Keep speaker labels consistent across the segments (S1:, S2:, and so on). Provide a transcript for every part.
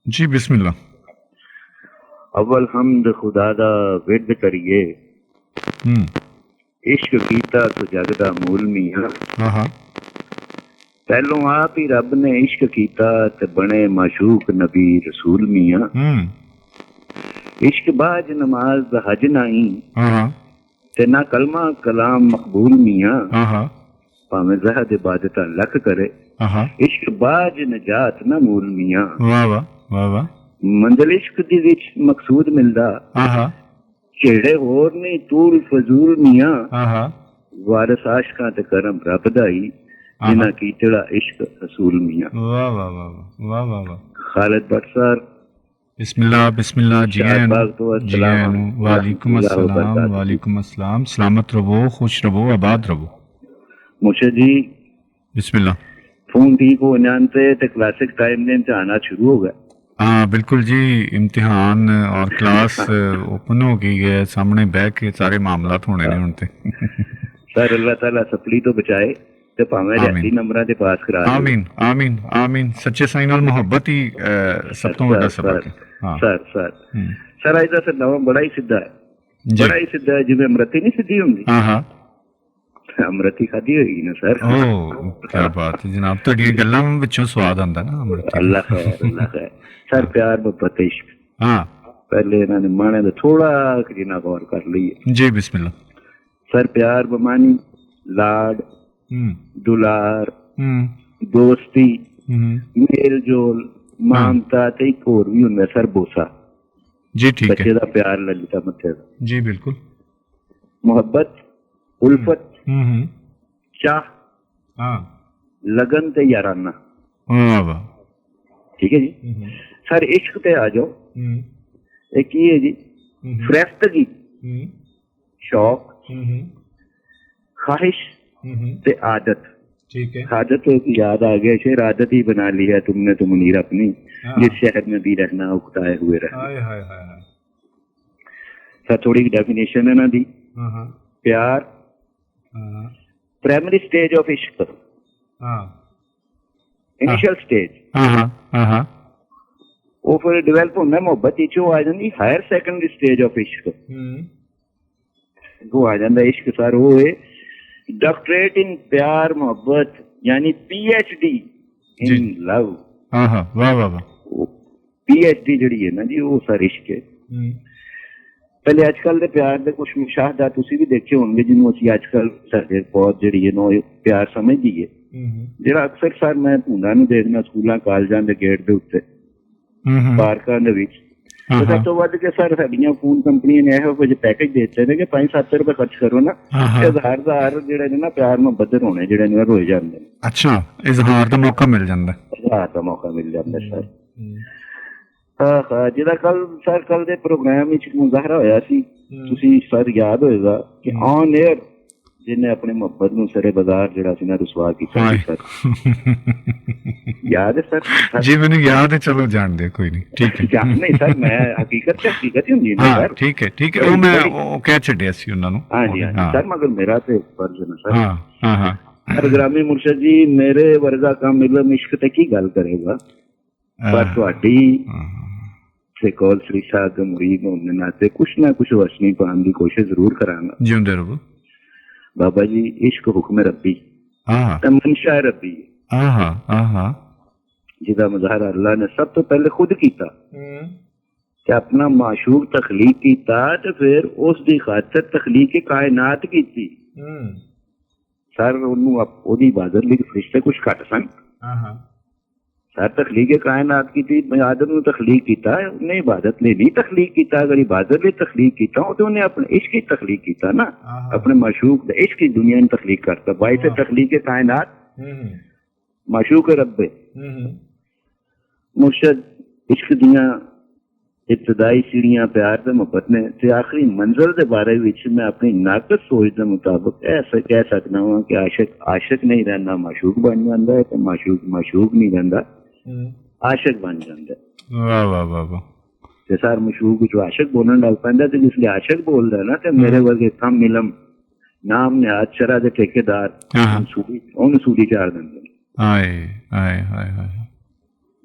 S1: جی بسم اللہ.
S2: اول حمد خدا دا ود کریے، عشق کیتا تو جگ دا مول میاں.
S1: ہاں
S2: پہلوں آپ ہی رب نے عشق کیتا تے بنے معشوق نبی رسول میاں. عشق باج نماز دا حج نہیں تے نہ کلمہ کلام مقبول میاں. پاویں زہد عبادت لکھ کرے، عشق باج نجات نہ مول میاں.
S1: واہ واہ واہ واہ.
S2: منزل عشق دی وچ مقصود ملدا، چیڑے ہور نہیں طول فضول میاں. وارث عاشقاں تے کرم رب دا ہی، جنہاں کیتڑا عشق رسول میاں.
S1: واہ واہ واہ واہ واہ واہ.
S2: خالد بٹ صاحب
S1: بسم اللہ بسم اللہ. جی وعلیکم السلام. وعلیکم السلام. سلامت رہو، خوش رہو، آباد رہو.
S2: مرشد جی
S1: بسم اللہ.
S2: فون ٹھیک ہو جانتے تے کلاسک ٹائم دے امتحانات شروع ہو گئے.
S1: ہاں بالکل جی، امتحان اور کلاس اوپن ہو گئی ہے، سامنے بہ کے سارے معاملات ہونے نے ہوں تے.
S2: سر اللہ تعالیٰ سپلی تو بچائے تے پاویں ریاضی نمبراں تے پاس کرا دے.
S1: آمین آمین آمین. سچے سائیں نال محبت ہی سب تو بڑا سبق ہے.
S2: سر اج دا سناوا بڑا ہی سیدھا ہے، بڑا ہی سیدھا ہے. جویں امرتی نہیں سیدھی ہوندی، امرتی کھادی ہوئی نا سر.
S1: کیا بات ہے جناب، تہاڈیاں گلاں وچوں سواد آندا نا امرتی.
S2: اللہ خیر اللہ خیر. سر پیار محبت عشق،
S1: ہاں
S2: پہلے انہاں نے مانے تے تھوڑا جنا غور کر لئیے.
S1: جی بسم اللہ.
S2: سر پیار بمانی لاڈ، دلار، دوستی، میل جول، مامتا تے ایک ہور بھی ہوندا سر بوسا.
S1: جی ٹھیک ہے.
S2: بچے دا پیار للیتا متے دا.
S1: جی بالکل.
S2: محبت، الفت، چاہ، لگن تے یارانہ. ٹھیک ہے جی. سر عشق تے آ جاؤ. ایک یہ ہے جی فرستگی، شوق، خواہش تے عادت. عادت یاد آ گیا، شعر عادت ہی بنا لی ہے تم نے تو منیر اپنی، جس شہر میں بھی رہنا اکتائے ہوئے رہنا. سر تھوڑی ڈیفینیشن ہے نا دی. پیار پرائمری سٹیج آف عشق، انیشل سٹیج. وہ پھر ڈیولپ ہونا محبت چ آ جاتی ہائر سیکنڈری سٹیج آف عشق. وہ آ جاتا عشق سر وہ ہے ڈاکٹریٹ ان پیار محبت، یعنی پی ایچ ڈی ان لو. پی ایچ ڈی جڑی ہے نا جی وہ سر عشق ہے. پہلے اج کل دے پیار دے کچھ مشاہدات تسی بھی دیکھے ہوں گے، جنوں اسی اج کل سارے بہت جڑی ہے نو پیار سمجھ دی ہے. جڑا اکثر سر میں پونڈا نو دیکھنا سکولاں کالجاں دے گیٹ دے اوتے، پارکاں دے وچ. سب تو ود کے سر ساڈیاں فون کمپنیاں نے یہو کچھ پیکج دیتے ہیں کہ 5-7 روپے خرچ کرو نا، اظہار جڑے نے نا پیار محبت ہونے جڑے نے روئے جاندے.
S1: اچھا اظہار دا موقع مل جاندا ہے.
S2: اظہار دا موقع مل جاندا ہے سر. جہاں کل سر کل دے پروگرام مظاہرہ ہویا سی، تسی سر یاد ہوئے گا کہ آن ایئر جن نے اپنے محبت نو سرے بازار جڑا سی نا رسوا کیتا سی سر. یاد ہے سر؟
S1: جی میں نے یاد ہے، چلو جان دے کوئی نہیں. ٹھیک ہے.
S2: نہیں سر میں حقیقت سے حقیقت ہی ہوندی ہے سر.
S1: ٹھیک ہے ٹھیک ہے. وہ میں کہہ چھڈیا سی انہاں نو.
S2: ہاں جی ہاں جی سر، مگر میرا تے فرض ہے نا سر.
S1: ہاں
S2: گرامی مرشد جی میرے ورگا کام علم عشق تے کی گل کرے گا، پر تہاڈی کول سریشا کے مرید ہونے ناطے کچھ نہ کچھ وشنی پان کی کوشش ضرور کرانا.
S1: جیوندے رہو
S2: بابا جی. عشق حکم ربی منشا ربی جہاں مظاہرہ اللہ نے سب تو پہلے خود کیتا کہ اپنا معشوق تخلیق کیتا تو پھر اس دی خاطر تخلیق کائنات کیتی. سر وہ عبادت لیے فرشتے کچھ گھٹ سن. سر تخلیق کائنات کی تھی، آدم نے تخلیق کیتا ہے، انہیں عبادت لے نہیں تخلیق کیتا. اگر عبادت لے تخلیق کیتا ہو تو انہیں اپنے عشق کی تخلیق کیتا نا، اپنے معشوق عشق کی دنیا نے تخلیق کرتا. باعث تخلیق کائنات معشوق رب. مرشد عشق دیاں ابتدائی سیڑھیاں پیار دے محبت نے تے آخری منزل دے بارے وچ میں اپنی ناقص سوچ دے مطابق ایسا کہہ سکنا ہوں کہ عاشق نہیں رہنا معشوق بن جاتا ہے، تے معشوق نہیں رہتا عاشق بن جاتا ہے.
S1: واہ واہ واہ واہ.
S2: تے سر معشوق جو عاشق بولن لگ پیندا تے جس لیے عاشق بول رہا نا تے میرے ورگے کم علم نام نہاد شرح دے ٹھیکیدار اون سوڈی چار دندے.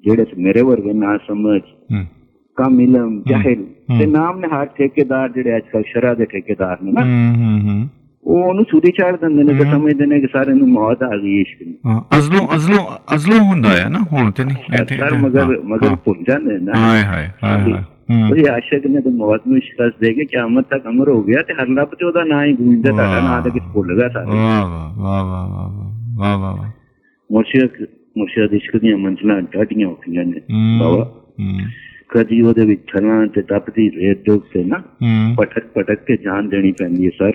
S2: ਜਿਹੜੇ ਮੇਰੇ ਵਰਗੇ ਨਾ ਸਮਝ ਕਮ ਇਲਮ ਜਾਹਿਲ ਤੇ ਨਾਮ ਨੇ ਹਰ ਠੇਕੇਦਾਰ ਜਿਹੜੇ ਅੱਜ ਕੱਲ੍ਹ ਸ਼ਰ੍ਹਾ ਦੇ ਠੇਕੇਦਾਰ ਨੇ ਨਾ, ਉਹ ਉਹਨੂੰ ਸੂਰੀ ਚਾੜ ਦਿੰਦੇ ਨੇ ਤੇ ਸਮਝਦੇ ਨੇ ਕਿ ਸਾਰੇ ਨੂੰ ਮੌਤ ਆ ਗਈ ਇਸ਼ਕ ਨੂੰ।
S1: ਅਜ਼ਲੋਂ ਹੁੰਦਾ ਹੈ ਨਾ ਹੁਣ ਤੇ ਨਹੀਂ
S2: ਸਰ, ਮਗਰ ਭੁੱਲ ਜਾਂਦੇ ਨਾ।
S1: ਹਾਏ ਹਾਏ ਹਾਏ ਹਾਏ।
S2: ਉਹੀ ਆਸ਼ਿਕ ਨੇ ਤਾਂ ਮੌਤ ਨੂੰ ਸ਼ਿਕਸਤ ਦੇ ਕੇ ਕਿਆਮਤ ਤੱਕ ਅਮਰ ਹੋ ਗਿਆ ਤੇ ਹਰ ਲੱਭ ਤੇ ਉਹਦਾ ਨਾਂ ਹੀ ਗੂੰਜਦਾ, ਤੁਹਾਡਾ ਨਾਂ ਤਾਂ ਕਿਤੇ ਭੁੱਲ ਗਿਆ ਸਾਰੇ।
S1: ਵਾਹ ਵਾਹ ਵਾਹ ਵਾਹ ਵਾਹ ਵਾਹ।
S2: ਮੁਰਸ਼ਿਦ ਇਸ਼ਕ ਦੀਆਂ ਮੰਜ਼ਿਲਾਂ ਡਾਢੀਆਂ ਔਖੀਆਂ ਨੇ ਬਾਬਾ। ਕਦੀ ਉਹਦੇ ਵਿੱਚ ਥਲਾਂ ਤੇ ਤਪਦੀ ਰੇਤ ਦੇ ਉੱਤੇ ਨਾ ਪਟਕ ਕੇ ਜਾਨ ਦੇਣੀ ਪੈਂਦੀ ਹੈ ਸਰ।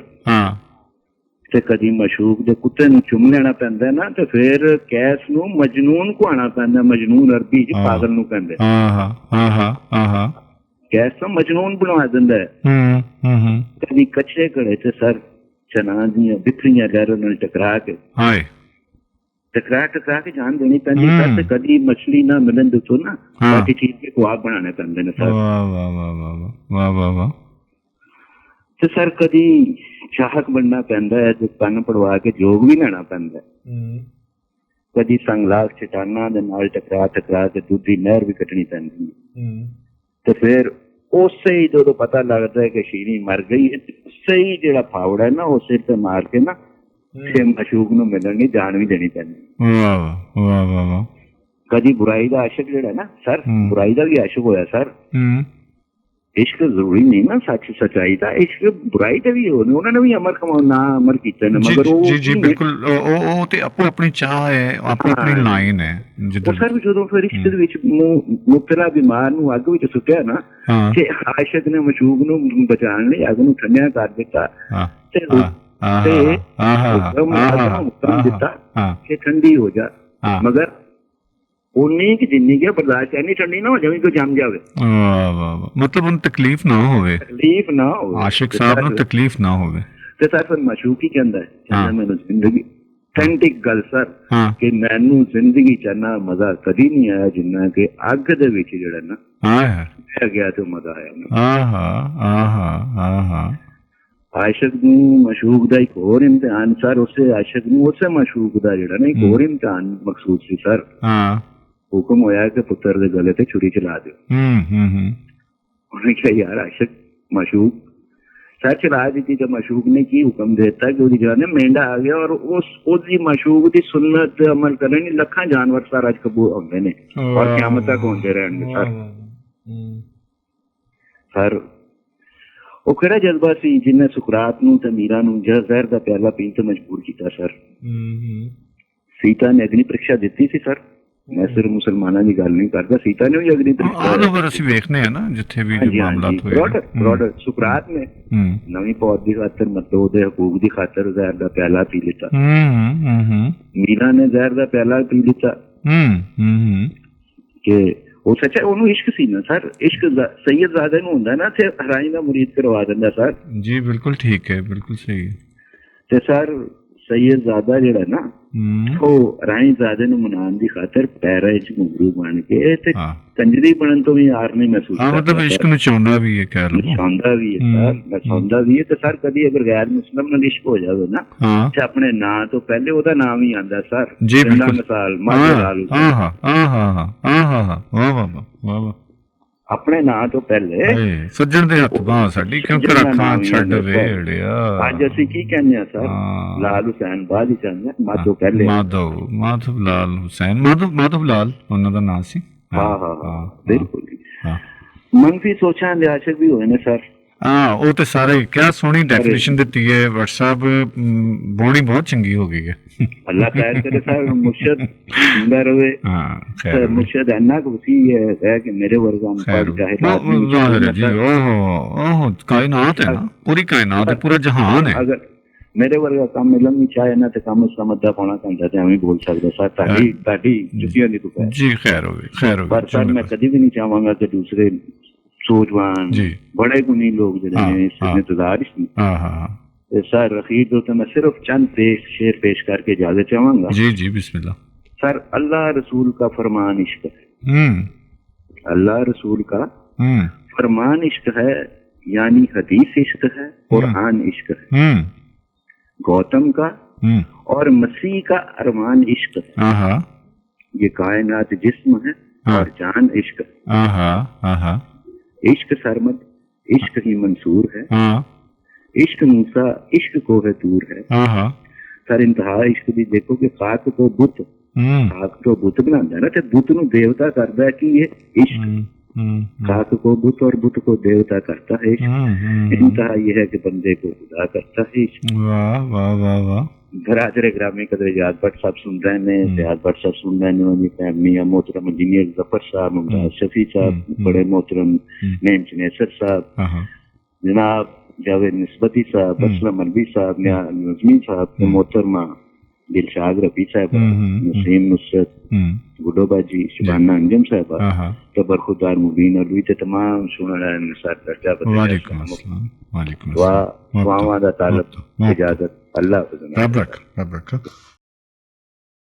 S2: ਤੇ ਕਦੀ ਮਸ਼ੂਕ ਦੇ ਕੁੱਤੇ ਨੂੰ ਚੁੰਮ ਲੈਣਾ ਪੈਂਦਾ ਨਾ, ਤੇ ਫਿਰ ਕੈਸ ਨੂੰ ਮਜਨੂਨ ਕਹਾਉਣਾ ਪੈਂਦਾ। ਮਜਨੂਨ ਅਰਬੀ ਚ ਪਾਗਲ ਨੂੰ ਕਹਿੰਦੇ। ਕੈਸ ਤੋਂ ਮਜਨੂਨ ਬਣਾ ਦਿੰਦਾ ਹੈ। ਕਦੀ ਕੱਚੇ ਘੜੇ ਤੇ ਸਰ ਚਨਾ ਦੀਆਂ ਬਿਖਰੀਆਂ ਲਹਿਰਾਂ ਨਾਲ ਟਕਰਾ ਕੇ ਜਾਨ ਦੇਣੀ ਪੈਂਦੀ ਸਰ। ਤੇ ਕਦੀ ਮਛਲੀ ਨਾ ਮਿਲਣ ਦੇ ਤੋਂ ਨਾ ਬਾਕੀ ਚੀਜ਼ ਕੇ ਖੁਆਬ ਬਣਾਉਣੇ ਪੈਂਦੇ ਨੇ ਸਰ। ਤੇ ਸਰ ਕਦੀ ਚਾਹਕ ਬਣਨਾ ਪੈਂਦਾ ਹੈ ਤੇ ਕੰਨ ਪੜਵਾ ਕੇ ਜੋਗ ਵੀ ਲੈਣਾ ਪੈਂਦਾ। ਕਦੀ ਸੰਗਲਾਸ ਚਟਾਨਾਂ ਦੇ ਨਾਲ ਟਕਰਾ ਕੇ ਦੂਜੀ ਨਹਿਰ ਵੀ ਕੱਟਣੀ ਪੈਂਦੀ ਹੈ। ਤੇ ਫਿਰ ਉਸੇ ਹੀ ਜਦੋਂ ਪਤਾ ਲੱਗਦਾ ਹੈ ਕਿ ਸ਼ੀਰੀ ਮਰ ਗਈ ਹੈ, ਉਸੇ ਹੀ ਜਿਹੜਾ ਫਾਵੜਾ ਹੈ ਨਾ ਉਹ ਸਿਰ ਤੇ ਮਾਰ ਕੇ ਨਾ ਤੇ ਮਸ਼ੂਕ ਨੂੰ ਮਿਲਣ ਦੀ ਜਾਨ ਵੀ ਦੇਣੀ ਪੈਂਦੀ। ਕਦੀ ਬੁਰਾਈ ਦਾ ਆਸ਼ਿਕ ਜਿਹੜਾ ਨਾ ਸਰ, ਬੁਰਾਈ ਦਾ ਵੀ ਆਸ਼ਿਕ ਹੋਇਆ ਸਰ। ਇਸ਼ਕ ਜ਼ਰੂਰੀ ਨਹੀਂ ਨਾ ਸੱਚ ਸੱਚਾਈ ਦਾ, ਇਸ਼ਕ ਬੁਰਾਈ ਦਾ ਵੀ ਹੋਣੇ। ਉਹਨਾਂ ਨੇ ਵੀ ਅਮਰ ਕਮਾਉਣਾ ਅਮਰ ਕੀਤੇ ਨੇ, ਮਗਰ ਉਹ ਜੀ ਬਿਲਕੁਲ
S1: ਉਹ ਤੇ ਆਪੋ ਆਪਣੀ ਚਾਹ ਹੈ, ਆਪਣੀ ਆਪਣੀ ਲਾਈਨ ਹੈ।
S2: ਸਰ ਜਦੋਂ ਫਿਰ ਇਸ਼ਕ ਦੇ ਵਿੱਚ ਮੁਬਤਲਾ ਬਿਮਾਰ ਨੂੰ ਅੱਗ ਵਿੱਚ ਸੁੱਟਿਆ ਨਾ, ਤੇ ਆਸ਼ਿਕ ਨੇ ਮਸ਼ੂਕ ਨੂੰ ਬਚਾਉਣ ਲਈ ਅੱਗ ਨੂੰ ਠੰਡਿਆ ਕਰ ਦਿੱਤਾ ਤੇ ਹੁਕਮ ਦਿੱਤਾ ਕਿ ਠੰਡੀ ਹੋ ਜਾ, ਮਗਰ ਉਨੀ ਕਿ ਜਿੰਨੀ ਕਿ ਬਰਦਾਸ਼ਤ ਇੰਨੀ ਠੰਡੀ ਨਾ ਹੋ ਜਾਵੇ ਕਿ ਜੰਮ ਜਾਵੇ।
S1: ਮਤਲਬ ਉਹਨੂੰ ਤਕਲੀਫ ਨਾ ਹੋਵੇ, ਆਸ਼ਿਕ ਸਾਹਿਬ ਨੂੰ ਤਕਲੀਫ ਨਾ ਹੋਵੇ।
S2: ਤੇ ਸਰ ਫਿਰ ਮਸ਼ੂਕ ਹੀ ਕਹਿੰਦਾ ਮੈਨੂੰ ਜ਼ਿੰਦਗੀ ਅਥੈਂਟਿਕ ਗੱਲ ਸਰ ਕਿ ਮੈਨੂੰ ਜ਼ਿੰਦਗੀ ਚ ਇੰਨਾ ਮਜ਼ਾ ਕਦੀ ਨਹੀਂ ਆਇਆ ਜਿੰਨਾ ਕਿ ਅੱਗ ਦੇ ਵਿੱਚ ਜਿਹੜਾ ਨਾ ਬਹਿ ਗਿਆ ਤੇ ਮਜ਼ਾ ਆਇਆ। ਆਸ਼ਿਕ ਨੂੰ ਮਸ਼ੂਕ ਦਾ ਇੱਕ ਹੋਰ ਇਮਤਿਹਾਨ ਸਰ, ਉਸੇ ਆਸ਼ਿਕ ਨੂੰ ਉਸੇ ਮਸ਼ੂਕ ਦਾ ਜਿਹੜਾ ਨਾ ਇੱਕ ਹੋਰ ਇਮਤਿਹਾਨ ਮਕਸੂਦ ਸੀ ਸਰ। ਹੁਕਮ ਹੋਇਆ ਕਿ ਪੁੱਤਰ ਦੇ ਗਲੇ ਤੇ ਛੁਰੀ ਚਲਾ ਦਿਓ। ਉਹਨੇ ਕਿਹਾ ਯਾਰ ਆਸ਼ਿਕ ਮਸ਼ੂਕ ਸਰ ਚਲਾ ਦਿੱਤੀ, ਤੇ ਮਸ਼ੂਕ ਨੇ ਕੀ ਹੁਕਮ ਦੇ ਦਿੱਤਾ ਕਿ ਉਹਦੀ ਜਗ੍ਹਾ ਮੇਂਢਾ ਆ ਗਿਆ, ਔਰ ਉਸਦੀ ਮਸ਼ੂਕ ਦੀ ਸੁਨਨਤ ਤੇ ਅਮਲ ਕਰਨ ਲਈ ਲੱਖਾਂ ਜਾਨਵਰ ਸਰ ਅੱਜ ਕਬੂਲ ਹੁੰਦੇ ਨੇ ਔਰ ਕਿਆਮਤ ਤੱਕ ਹੁੰਦੇ ਰਹਿਣਗੇ ਸਰ। ਉਹ ਕਿਹੜਾ ਜਜ਼ਬਾ ਸੀ ਜਿਹਨੇ ਸੁਕਰਾਤ ਨੂੰ ਤੇ ਮੀਰਾ ਨੂੰ ਜ਼ਹਿਰ ਦਾ ਪਿਆਲਾ ਪੀਣ ਤੇ ਮਜਬੂਰ ਕੀਤਾ ਸਰ। ਸੀਤਾ ਨੇ ਅਗਨੀ ਪ੍ਰੀਖਿਆ ਦਿੱਤੀ ਸੀ ਸਰ। ਮੈਂ ਸਿਰਫ ਮੁਸਲਮਾਨਾਂ ਦੀ ਗੱਲ ਨਹੀਂ ਕਰਦਾ, ਸੀਤਾ ਨੇ ਵੀ ਅਗਨੀ ਪ੍ਰੀਖਿਆ
S1: ਅਸੀਂ ਵੇਖਦੇ ਆ ਨਾ ਜਿੱਥੇ ਵੀ ਮਾਮਲਾਤ ਹੋਏ।
S2: ਸੁਕਰਾਤ ਨੇ ਨਵੀਂ ਪੌਦ ਦੀ ਖਾਤਰ ਮਤਲਬ ਉਹਦੇ ਹਕੂਕ ਦੀ ਖਾਤਰ ਜ਼ਹਿਰ ਦਾ ਪਿਆਲਾ ਪੀ ਲਿੱਤਾ। ਮੀਰਾ ਨੇ ਜ਼ਹਿਰ ਦਾ ਪਿਆਲਾ ਪੀ ਲਿੱਤਾ ਕਿ ਉਹ ਸੱਚਾ ਉਹਨੂੰ ਇਸ਼ਕ ਸੀ ਨਾ ਸਰ। ਇਸ਼ਕ ਸੈਯਦਜ਼ਾਦੇ ਨੂੰ ਹੁੰਦਾ ਨਾ ਤੇ ਹਰਾਈ ਦਾ ਮੁਰੀਦ ਕਰਵਾ ਦਿੰਦਾ ਸਰ।
S1: ਜੀ ਬਿਲਕੁਲ ਠੀਕ ਹੈ, ਬਿਲਕੁਲ ਸਹੀ ਹੈ।
S2: ਤੇ ਸਰ ਸੈਯਦਜ਼ਾਦਾ ਜਿਹੜਾ ਨਾ ਉਹ ਰਾਈਜ਼ਾਦੇ ਨੂੰ ਮਨਾਉਣ ਦੀ ਖਾਤਰ ਪੈਰਾਂ ਚ ਘੁੰਗਰੂ ਬਣ ਕੇ ਤੇ ਕੰਜਰੀ ਬਣਨ ਤੋਂ ਵੀ ਯਾਰ ਨਹੀਂ ਮਹਿਸੂਸ ਕਰਦਾ।
S1: ਮਤਲਬ ਇਸ਼ਕ ਨਚਾਉਂਦਾ ਵੀ ਹੈ, ਕਹਿ ਲਓ
S2: ਨਚਾਉਂਦਾ ਵੀ ਹੈ ਸਰ, ਨਚਾਉਂਦਾ ਵੀ ਹੈ। ਤੇ ਸਰ ਕਦੀ ਅਗਰ ਗੈਰ ਮੁਸਲਮ ਨਾਲ ਇਸ਼ਕ ਹੋ ਜਾਵੇ ਨਾ ਤੇ ਆਪਣੇ ਨਾਂ ਤੋਂ ਪਹਿਲੇ ਉਹਦਾ ਨਾਮ ਹੀ ਆਉਂਦਾ ਸਰ।
S1: ਜੀ ਬਿਲਕੁਲ
S2: ਮਿਸਾਲ ਆਪਣੇ ਨਾਂ ਤੋਂ ਪਹਿਲੇ
S1: ਸੱਜਣ ਦੇ ਹੱਥ ਬਾਂਹ ਸਾਡੀ ਕਿਉਂਕਿ ਰੱਖਾਂ ਛੱਡ ਵੇੜਿਆ।
S2: ਅੱਜ ਅਸੀਂ ਕੀ ਕਹਿੰਦੇ ਆ ਸਰ, ਲਾਲ ਹੁਸੈਨ ਬਾਅਦ ਹੀ ਕਹਿੰਦੇ ਆ, ਮਾਧੋ ਪਹਿਲੇ।
S1: ਮਾਧਵ ਲਾਲ ਹੁਸੈਨ, ਮਾਧਵ ਲਾਲ ਉਹਨਾਂ ਦਾ ਨਾਂ ਸੀ।
S2: ਬਿਲਕੁਲ ਮੰਫੀ ਸੋਚਾਂ ਦੇ ਆਸ਼ਿਕ ਵੀ ਹੋਏ ਨੇ ਸਰ।
S1: ਉਹ ਤੇ ਸਾਰੇ ਕਿਆ ਸੋਹਣੀ ਡੈਫੀਨੇਸ਼ਨ ਦਿੱਤੀ ਹੈ WhatsApp, ਬੋਣੀ ਬਹੁਤ ਚੰਗੀ ਹੋ ਗਈ ਹੈ।
S2: ਅੱਲਾਹ ਖੈਰ ਕਰੇ ਸਰ, ਮੁਰਸ਼ਦ ਜਿੰਦਾ ਰਵੇ। ਮੁਰਸ਼ਦ ਇੰਨਾ ਕੁ ਵਸੀ ਹੈ ਕਿ ਮੇਰੇ ਵਰਗਾ
S1: ਕਾਇਨਾਤ ਹੈ ਨਾ, ਪੂਰੀ ਕਾਇਨਾਤ ਹੈ, ਪੂਰਾ ਜਹਾਨ ਹੈ।
S2: ਅਗਰ ਮੇਰੇ ਵਰਗਾ ਕੰਮ ਇਲਮ ਨਹੀਂ ਚਾਹੇ ਨਾ ਤੇ ਕੰਮ ਸਮਝਦਾ ਪਾਉਣਾ ਪੈਂਦਾ ਤੇ ਐਵੇਂ ਬੋਲ ਸਕਦਾ ਸਰ। ਤੁਹਾਡੀ ਜੁੱਤੀਆਂ ਦੀ ਦੁਕਾਨ ਜੀ ਖੈਰ ਹੋਵੇ। ਪਰ ਸਰ ਮੈਂ ਕਦੀ ਵੀ ਨਹੀਂ ਚਾਹਾਂਗਾ ਕਿ ਦੂਸਰੇ ਸੋਚਵਾਨ ਬੜੇ ਗੁਣੀ ਲੋਕ ਜਿਹੜੇ ਨੇ ਇਸ ਇੰਤਜ਼ਾਰ ਸਰ ਅਖੀਰ ਤੋਂ ਤਾਂ ਮੈਂ ਸਿਰਫ ਚੰਦ ਸ਼ੇਰ पेश करके इजाजत चाहूंगा।
S1: जी बिस्मिल्लाह।
S2: सर अल्लाह रसूल का फरमान इश्क है। अल्लाह रसूल का फरमान इश्क है, यानी हदीस इश्क है, कुरान इश्क है। गौतम का और मसीह का अरमान इश्क है। ये कायनात जिस्म है اور جان عشق. عشق سرمد، عشق ہی منصور ہے. عشق موسیٰ، عشق کو ہے دور ہے. سر انتہا عشق دی دیکھو کہ خاک تو بت، خاک تو بت بناتا ہے نا، تے بت نو دیوتا کرتا ہے کہ یہ عشق. خاک کو بت اور بت کو دیوتا کرتا ہے عشق. انتہا یہ ہے کہ بندے کو خدا کرتا ہے عشق.
S1: واہ واہ واہ واہ.
S2: برادر گرامی قدر یاد بٹ صاحب سن رہے ہیں، یاد بٹ صاحب سن رہے ہیں، ان کی فیملی محترم انجینئر ظفر صاحب، ممتاز شفیع صاحب، بڑے محترم نیم چنیسر صاحب، جناب جاوید نسبتی صاحب، اسلم ملوی صاحب، نظمی صاحب، محترمہ دلشاد رفیع صاحب، نسیم نصرت، گڈو باجی، شبانہ انجم صاحبہ، برخودار مبین علوی تے تمام سننے والے نثار درجہ
S1: وعلیکم السلام. وعلیکم السلام.
S2: دعا دا طالب اجازت. اللہ حافظ.
S1: رب رکھ.